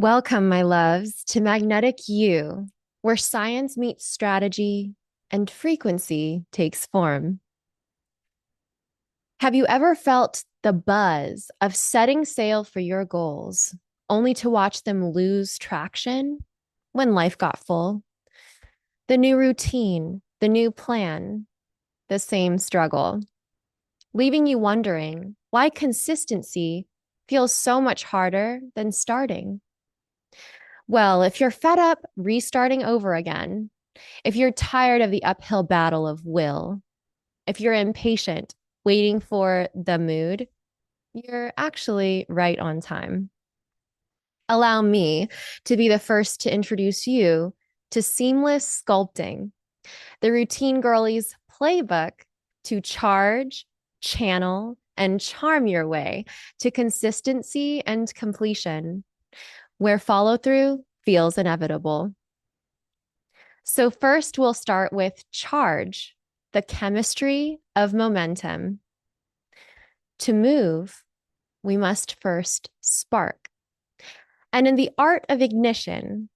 Welcome, my loves, to Magnetic You, where science meets strategy and frequency takes form. Have you ever felt the buzz of setting sail for your goals, only to watch them lose traction when life got full? The new routine, the new plan, the same struggle, leaving you wondering why consistency feels so much harder than starting. Well, if you're fed up restarting over again, if you're tired of the uphill battle of will, if you're impatient waiting for the mood, you're actually right on time. Allow me to be the first to introduce you to Seamless Sculpting, the routine girly's playbook to charge, channel, and charm your way to consistency and completion, where follow through feels inevitable. So, first, we'll start with charge, the chemistry of momentum. To move, we must first spark. And in the art of ignition,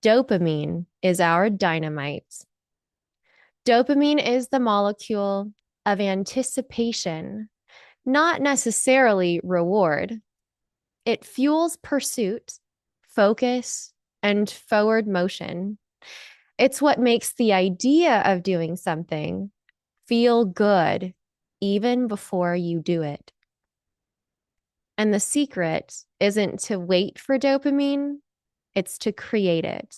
dopamine is our dynamite. Dopamine is the molecule of anticipation, not necessarily reward. It fuels pursuit, focus, and forward motion. It's what makes the idea of doing something feel good even before you do it. And the secret isn't to wait for dopamine, it's to create it.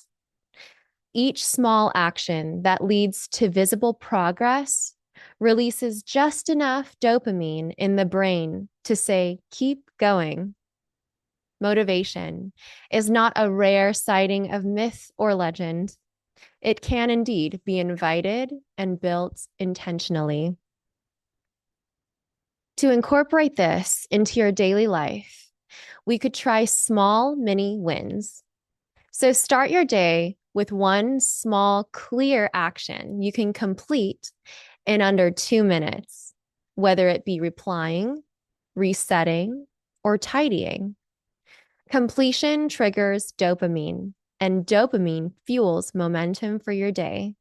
Each small action that leads to visible progress releases just enough dopamine in the brain to say, keep going. Motivation is not a rare sighting of myth or legend. It can indeed be invited and built intentionally. To incorporate this into your daily life, we could try small mini wins. So start your day with one small, clear action you can complete in under 2 minutes, whether it be replying, resetting, or tidying. Completion triggers dopamine, and dopamine fuels momentum for your day.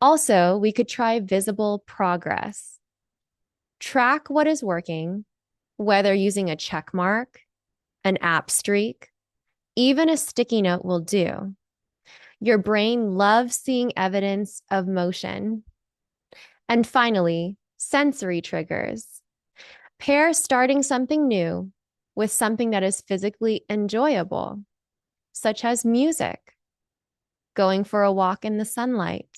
Also, we could try visible progress. Track what is working, whether using a check mark, an app streak, even a sticky note will do. Your brain loves seeing evidence of motion. And finally, sensory triggers. Pair starting something new with something that is physically enjoyable, such as music, going for a walk in the sunlight,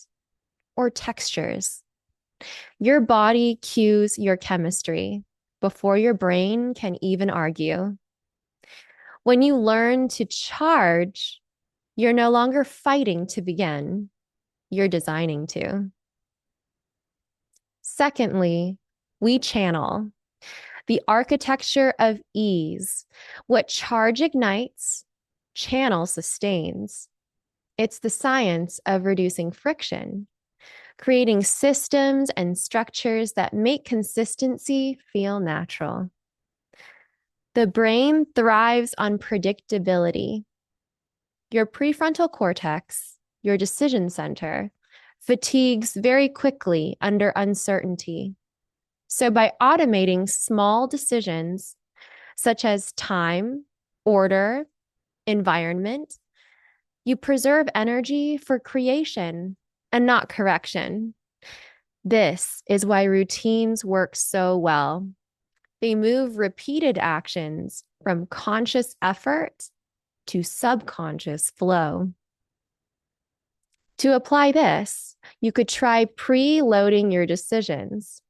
or textures. Your body cues your chemistry before your brain can even argue. When you learn to charge, you're no longer fighting to begin, you're designing to. Secondly, we channel the architecture of ease. What charge ignites, channel sustains. It's the science of reducing friction, creating systems and structures that make consistency feel natural. The brain thrives on predictability. Your prefrontal cortex, your decision center, fatigues very quickly under uncertainty. So, by automating small decisions such as time, order, environment, you preserve energy for creation and not correction. This is why routines work so well. They move repeated actions from conscious effort to subconscious flow. To apply this, you could try pre-loading your decisions.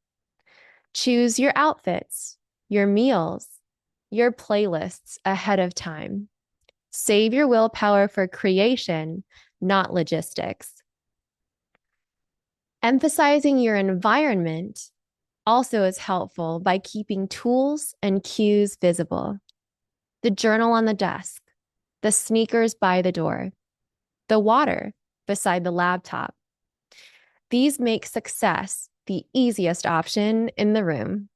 Choose your outfits, your meals, your playlists ahead of time. Save your willpower for creation, not logistics. Emphasizing your environment also is helpful by keeping tools and cues visible. The journal on the desk, the sneakers by the door, the water beside the laptop. These make success the easiest option in the room.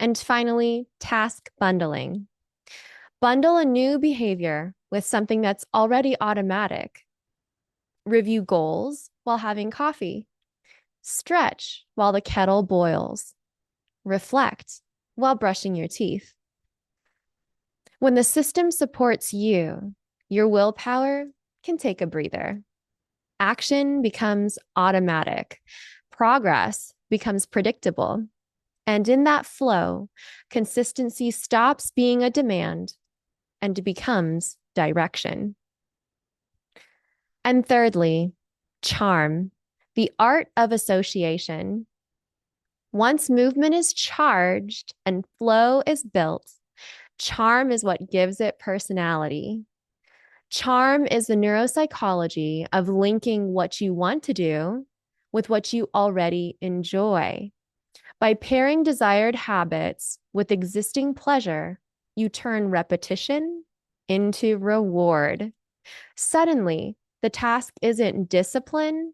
And finally, task bundling. Bundle a new behavior with something that's already automatic. Review goals while having coffee. Stretch while the kettle boils. Reflect while brushing your teeth. When the system supports you, your willpower can take a breather. Action becomes automatic. Progress becomes predictable. And in that flow, consistency stops being a demand and becomes direction. And thirdly, charm, the art of association. Once movement is charged and flow is built, charm is what gives it personality. Charm is the neuropsychology of linking what you want to do with what you already enjoy. By pairing desired habits with existing pleasure, you turn repetition into reward. Suddenly, the task isn't discipline,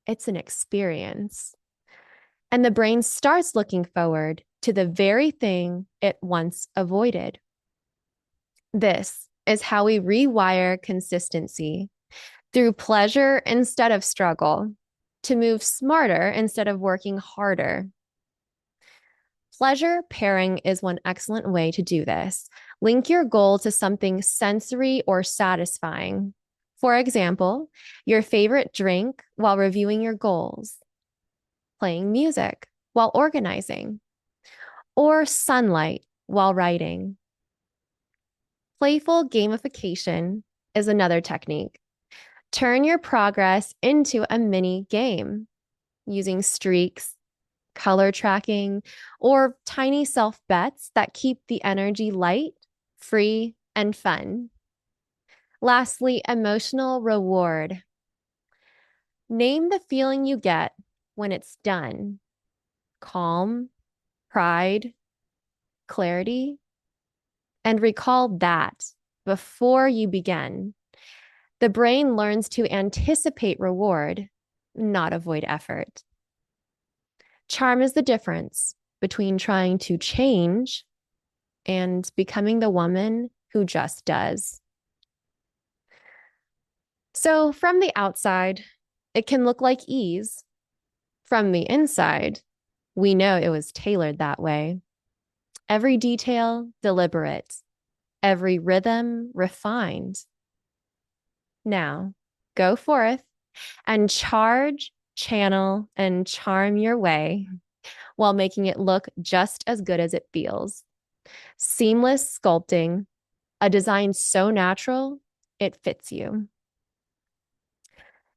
it's an experience. And the brain starts looking forward to the very thing it once avoided. This is how we rewire consistency through pleasure instead of struggle, to move smarter instead of working harder. Pleasure pairing is one excellent way to do this. Link your goal to something sensory or satisfying. For example, your favorite drink while reviewing your goals, playing music while organizing, or sunlight while writing. Playful gamification is another technique. Turn your progress into a mini game using streaks, color tracking, or tiny self bets that keep the energy light, free, and fun. Lastly, emotional reward. Name the feeling you get when it's done: calm, pride, clarity, and recall that before you begin. The brain learns to anticipate reward, not avoid effort. Charm is the difference between trying to change and becoming the woman who just does. So, from the outside, it can look like ease. From the inside, we know it was tailored that way. Every detail deliberate, every rhythm refined. Now, go forth and charge, channel, and charm your way while making it look just as good as it feels. Seamless sculpting, a design so natural, it fits you.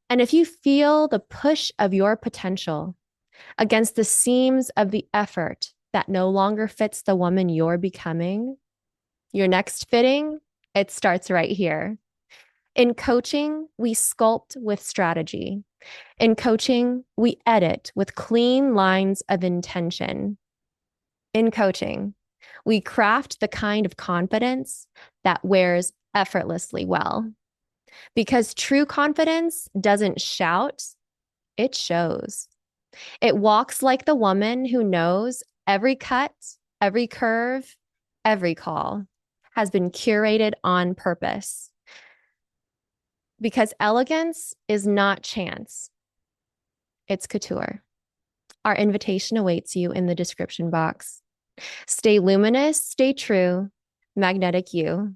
And if you feel the push of your potential against the seams of the effort that no longer fits the woman you're becoming, your next fitting, it starts right here. In coaching, we sculpt with strategy. In coaching, we edit with clean lines of intention. In coaching, we craft the kind of confidence that wears effortlessly well. Because true confidence doesn't shout, it shows. It walks like the woman who knows every cut, every curve, every call has been curated on purpose. Because elegance is not chance, it's couture. Our invitation awaits you in the description box. Stay luminous, stay true, magnetic you.